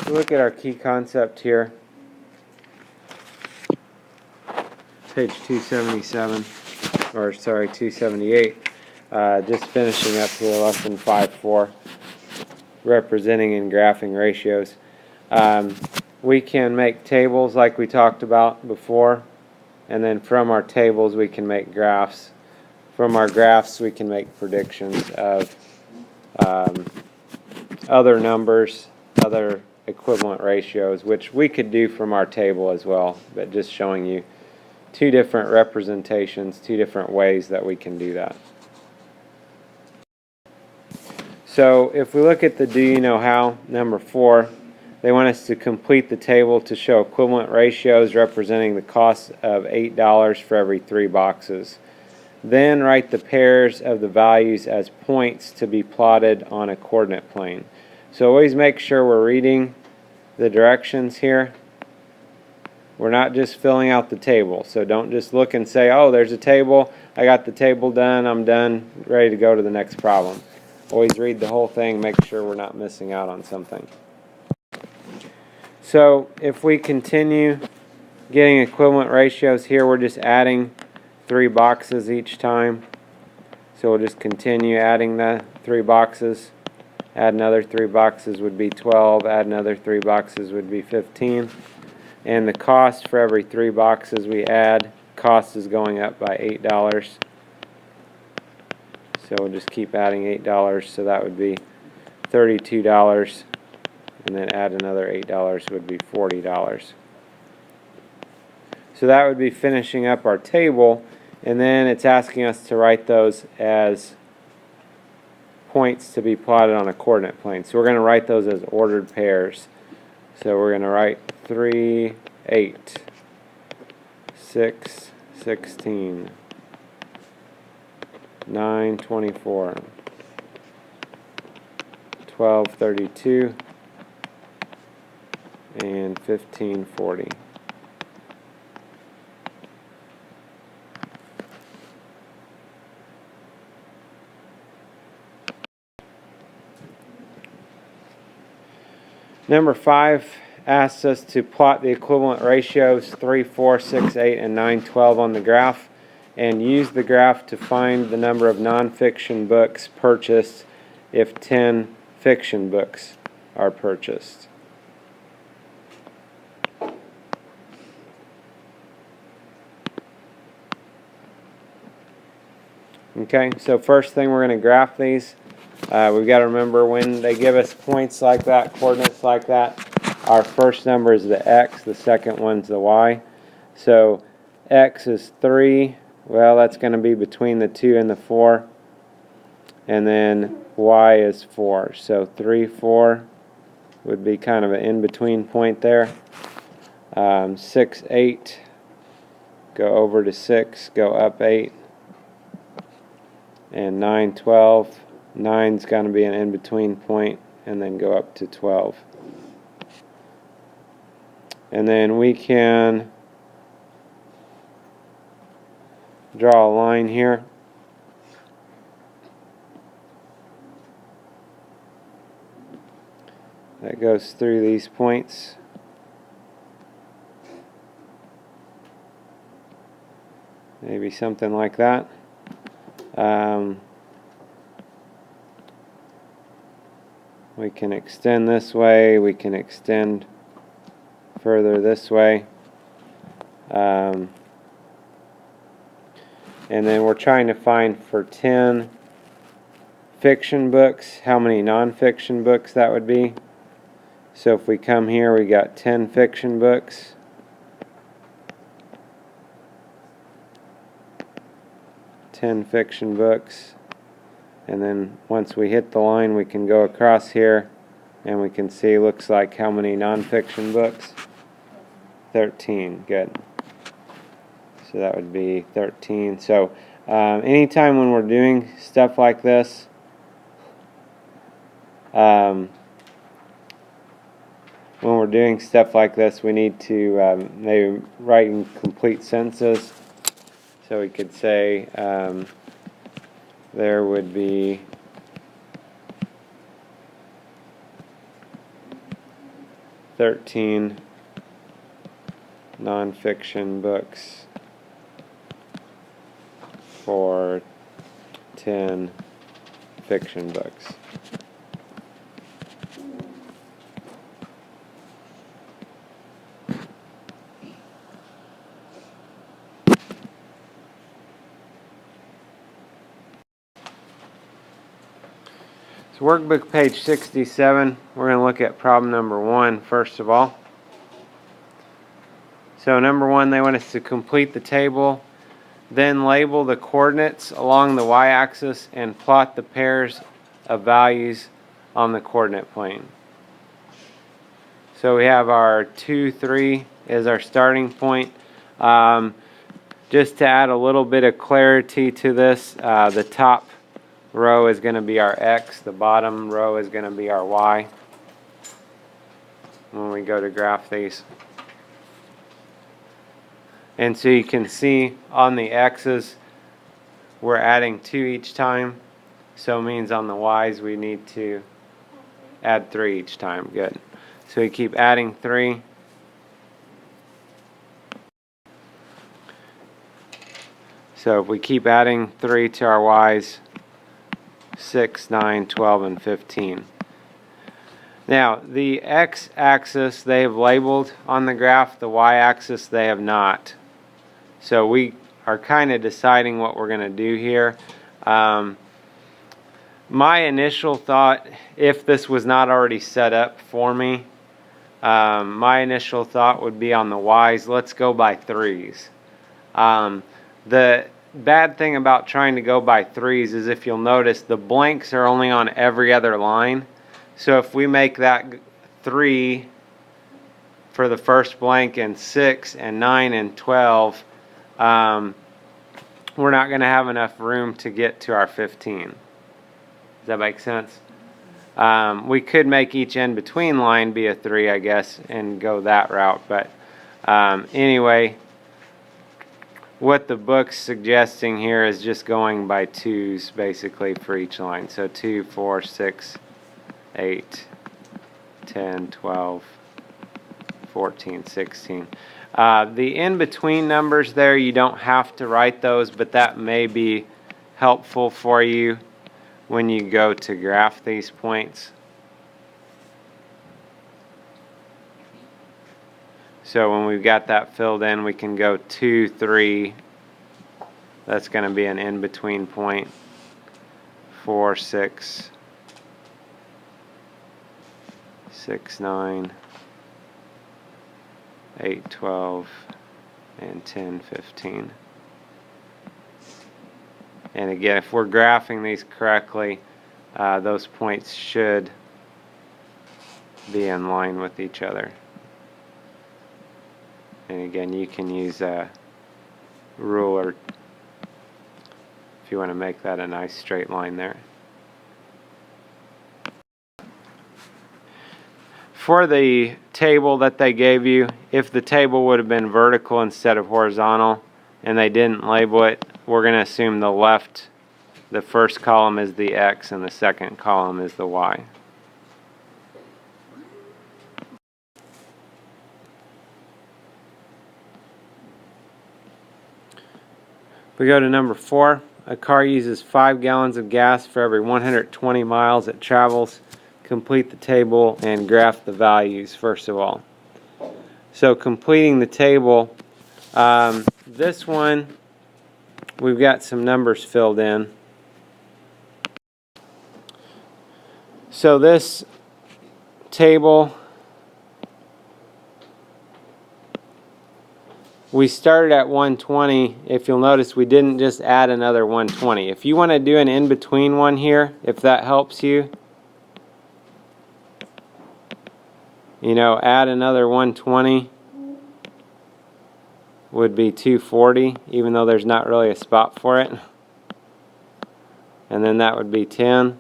Look at our key concept here. Page 277, or sorry, 278. Just finishing up here, lesson 5.4, representing and graphing ratios. We can make tables like we talked about before, and then from our tables we can make graphs. From our graphs we can make predictions of other numbers, other equivalent ratios, which we could do from our table as well, but just showing you two different representations, two different ways that we can do that. So if we look at the do you know how, number 4, they want us to complete the table to show equivalent ratios representing the cost of $8 for every 3 boxes. Then write the pairs of the values as points to be plotted on a coordinate plane. So always make sure we're reading the directions here. We're not just filling out the table. So don't just look and say, oh, there's a table, I got the table done, I'm done, ready to go to the next problem. Always read the whole thing, make sure we're not missing out on something. So if we continue getting equivalent ratios here, we're just adding 3 boxes each time. So we'll just continue adding the 3 boxes. Add another 3 boxes would be 12. Add another 3 boxes would be 15. And the cost for every 3 boxes we add, cost is going up by $8. So we'll just keep adding $8. So that would be $32. And then add another $8 would be $40. So that would be finishing up our table. And then it's asking us to write those as points to be plotted on a coordinate plane. So we're going to write those as ordered pairs. So we're going to write 3, 8, 6, 16, 9, 24, 12, 32, and 15, 40. Number 5 asks us to plot the equivalent ratios 3, 4, 6, 8, and 9, 12 on the graph, and use the graph to find the number of nonfiction books purchased if 10 fiction books are purchased. Okay, so first thing we're going to graph these. We've got to remember when they give us points like that, coordinates like that, our first number is the x, the second one's the y. So x is 3, well that's going to be between the 2 and the 4. And then y is 4. So 3, 4 would be kind of an in-between point there. 6, 8, go over to 6, go up 8. And 9, 12. 9's going to be an in-between point, and then go up to 12. And then we can draw a line here. That goes through these points. Maybe something like that. We can extend this way, we can extend further this way. And then we're trying to find for 10 fiction books, how many non-fiction books that would be. So if we come here, we got 10 fiction books. Fiction books, and then once we hit the line we can go across here and we can see, looks like how many non-fiction books? 13. Good. So that would be 13. So anytime when we're doing stuff like this, we need to maybe write in complete sentences. So we could say there would be 13 nonfiction books for 10 fiction books. So workbook page 67, we're going to look at problem number 1 first of all. So number 1, they want us to complete the table, then label the coordinates along the y-axis and plot the pairs of values on the coordinate plane. So we have our 2, 3 is our starting point. Just to add a little bit of clarity to this, the top row is going to be our x, the bottom row is going to be our y when we go to graph these. And so you can see on the x's we're adding 2 each time, so it means on the y's we need to add 3 each time. Good. So we keep adding 3. So if we keep adding 3 to our y's, 6, 9, 12, and 15. Now, the x-axis they have labeled on the graph, the y-axis they have not. So we are kind of deciding what we're going to do here. My initial thought, if this was not already set up for me, my initial thought would be on the y's, let's go by 3s. The bad thing about trying to go by 3s is, if you'll notice, the blanks are only on every other line. So if we make that 3 for the first blank and 6 and 9 and 12, we're not going to have enough room to get to our 15. Does that make sense? We could make each in between line be a 3, I guess, and go that route. But anyway, what the book's suggesting here is just going by 2s basically for each line. So 2, 4, 6, 8, 10, 12, 14, 16. The in-between numbers there, you don't have to write those, but that may be helpful for you when you go to graph these points. So when we've got that filled in, we can go 2, 3. That's going to be an in-between point. 4, 6, 6, 9, 8, 12, and 10, 15. And again, if we're graphing these correctly, those points should be in line with each other. And again, you can use a ruler if you want to make that a nice straight line there. For the table that they gave you, if the table would have been vertical instead of horizontal and they didn't label it, we're going to assume the first column is the x and the second column is the y. We go to number 4. A car uses 5 gallons of gas for every 120 miles it travels. Complete the table and graph the values first of all. So completing the table, this one we've got some numbers filled in. So this table, we started at 120. If you'll notice, we didn't just add another 120. If you want to do an in-between one here, if that helps you, add another 120 would be 240, even though there's not really a spot for it. And then that would be 10.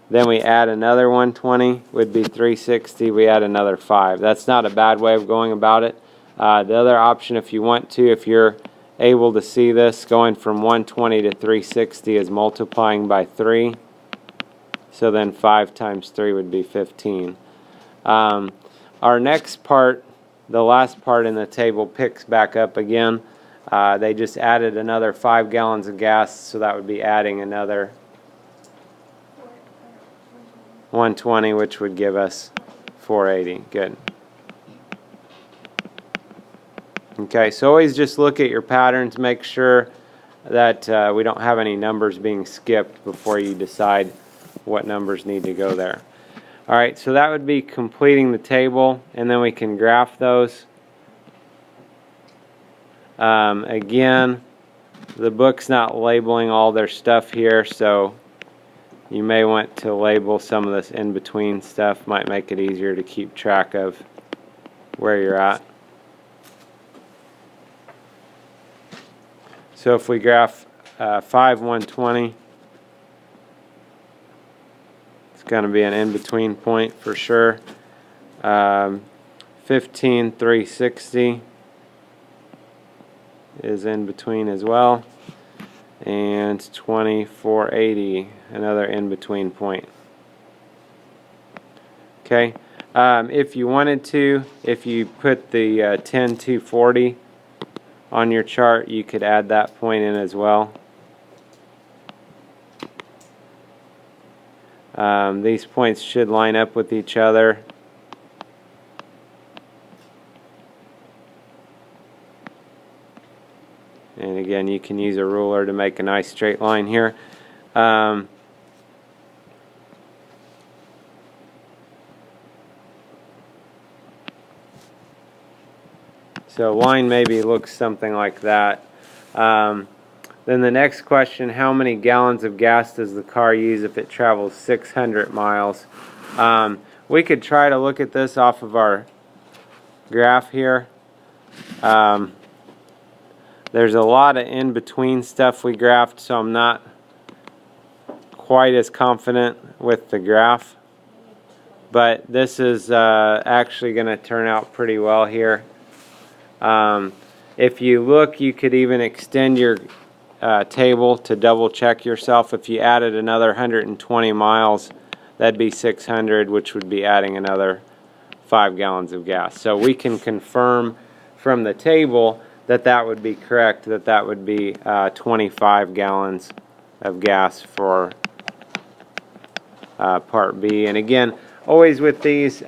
Then we add another 120, would be 360. We add another 5. That's not a bad way of going about it. The other option, if you want to, if you're able to see this, going from 120 to 360 is multiplying by 3. So then 5 times 3 would be 15. Our next part, the last part in the table, picks back up again. They just added another 5 gallons of gas, so that would be adding another 120, which would give us 480. Good. Okay, so always just look at your patterns, make sure that we don't have any numbers being skipped before you decide what numbers need to go there. Alright, so that would be completing the table, and then we can graph those. Again, the book's not labeling all their stuff here, so you may want to label some of this in-between stuff. Might make it easier to keep track of where you're at. So if we graph 5/120, it's going to be an in-between point for sure. 15/360 is in between as well, and 20/480, another in-between point. Okay, if you wanted to, if you put the 10/240 on your chart, you could add that point in as well. These points should line up with each other. And again, you can use a ruler to make a nice straight line here. So line maybe looks something like that. Then the next question, how many gallons of gas does the car use if it travels 600 miles? We could try to look at this off of our graph here. There's a lot of in-between stuff we graphed, so I'm not quite as confident with the graph. But this is actually going to turn out pretty well here. If you look, you could even extend your table to double check yourself. If you added another 120 miles, that'd be 600, which would be adding another 5 gallons of gas. So we can confirm from the table that that would be correct, that that would be 25 gallons of gas for part B. And again, always with these,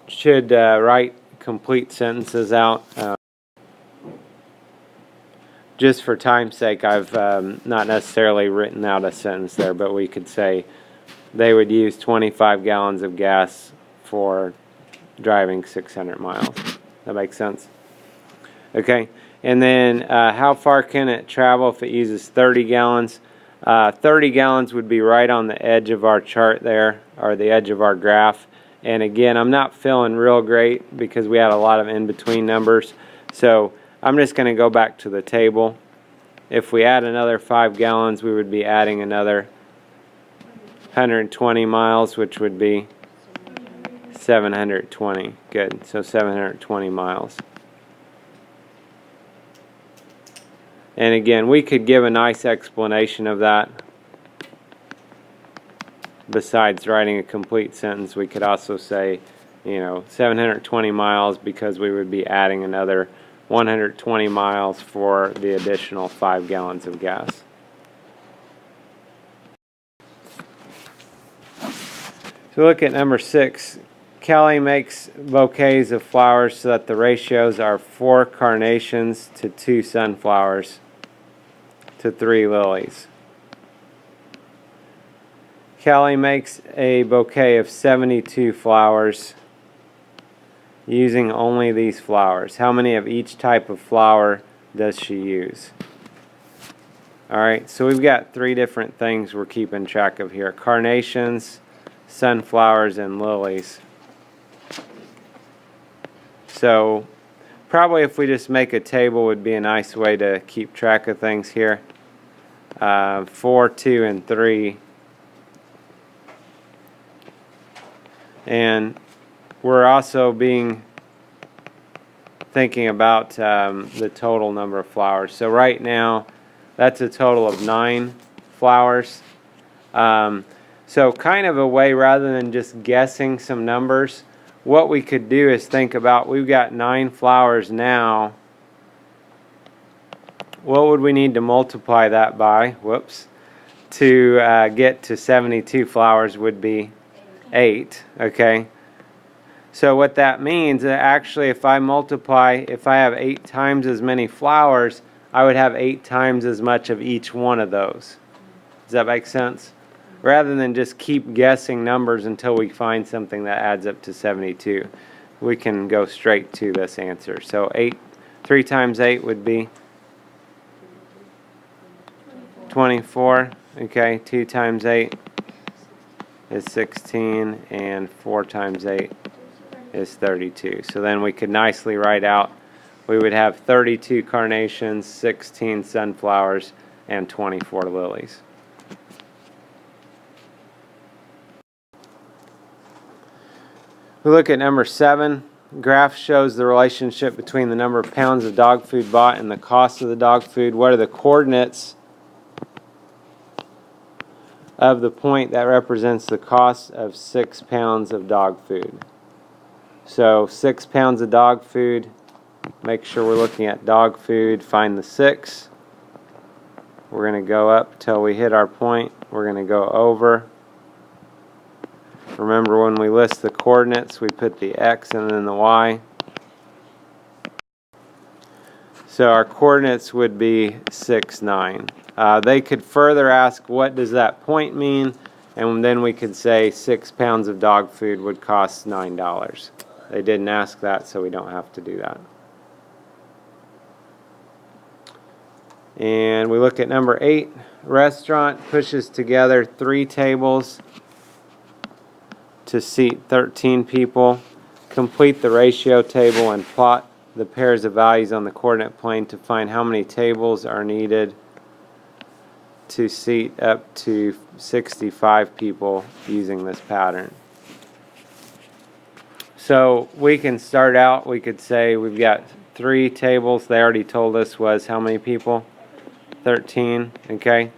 should write complete sentences out. Just for time's sake, I've not necessarily written out a sentence there, but we could say they would use 25 gallons of gas for driving 600 miles. That makes sense? Okay, and then how far can it travel if it uses 30 gallons? 30 gallons would be right on the edge of our chart there, or the edge of our graph. And again, I'm not feeling real great because we had a lot of in-between numbers. So I'm just going to go back to the table. If we add another 5 gallons, we would be adding another 120 miles, which would be 720. Good. So 720 miles. And again, we could give a nice explanation of that. Besides writing a complete sentence, we could also say, 720 miles because we would be adding another 120 miles for the additional 5 gallons of gas. So look at number 6. Kelly makes bouquets of flowers so that the ratios are 4 carnations to 2 sunflowers to 3 lilies. Kelly makes a bouquet of 72 flowers using only these flowers. How many of each type of flower does she use? Alright, so we've got 3 different things we're keeping track of here. Carnations, sunflowers, and lilies. So probably if we just make a table would be a nice way to keep track of things here. 4, 2, and 3. And we're also thinking about the total number of flowers. So right now, that's a total of 9 flowers. So kind of a way, rather than just guessing some numbers, what we could do is think about, we've got 9 flowers now. What would we need to multiply that by? Whoops. To get to 72 flowers would be 8. Okay. So what that means, actually, if I have 8 times as many flowers, I would have 8 times as much of each one of those. Does that make sense? Rather than just keep guessing numbers until we find something that adds up to 72, we can go straight to this answer. So 3 times 8 would be 24. Okay, 2 times 8 is 16, and 4 times 8 is 32. So then we could nicely write out, we would have 32 carnations, 16 sunflowers, and 24 lilies. We look at number 7. Graph shows the relationship between the number of pounds of dog food bought and the cost of the dog food. What are the coordinates of the point that represents the cost of 6 pounds of dog food? So 6 pounds of dog food, make sure we're looking at dog food, find the 6. We're going to go up till we hit our point. We're going to go over. Remember, when we list the coordinates, we put the X and then the Y. So our coordinates would be 6, 9. They could further ask, what does that point mean? And then we could say 6 pounds of dog food would cost $9. They didn't ask that, so we don't have to do that. And we look at number 8. Restaurant pushes together 3 tables to seat 13 people. Complete the ratio table and plot the pairs of values on the coordinate plane to find how many tables are needed to seat up to 65 people using this pattern. So we can start out, we could say we've got 3 tables. They already told us was how many people? 13. Okay.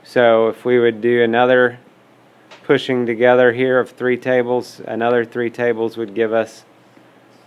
So if we would do another pushing together here of 3 tables, another 3 tables would give us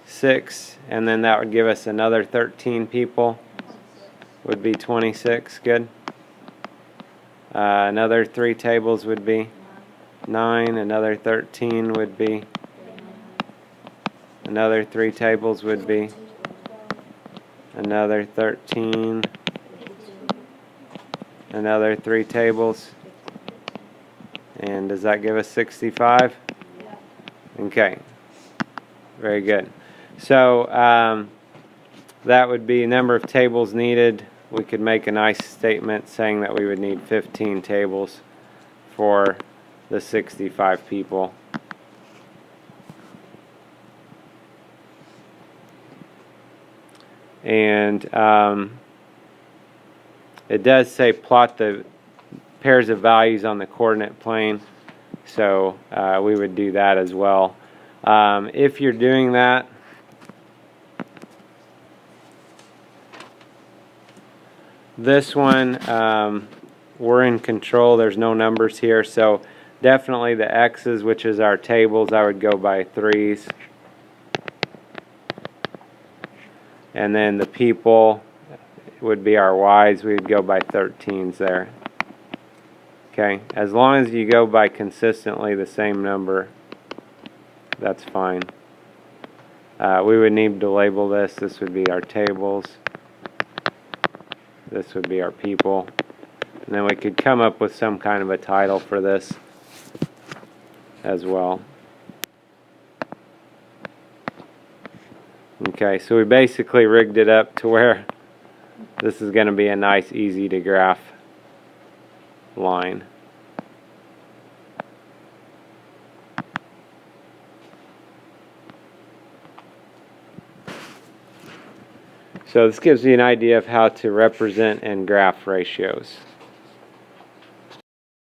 6, and then that would give us another 13 people, would be 26. Good. Another 3 tables would be 9, another 13 would be, another 3 tables would be, another 13, another 3 tables. And does that give us 65? Okay. Very good. So that would be number of tables needed. We could make a nice statement saying that we would need 15 tables for the 65 people. And it does say plot the pairs of values on the coordinate plane, so we would do that as well. If you're doing that, this one, we're in control. There's no numbers here, so definitely the X's, which is our tables, I would go by 3s. And then the people would be our Y's. We would go by 13s there. Okay, as long as you go by consistently the same number, that's fine. We would need to label this. This would be our tables. This would be our people. And then we could come up with some kind of a title for this as well. Okay, so we basically rigged it up to where this is going to be a nice, easy to graph line. So this gives you an idea of how to represent and graph ratios.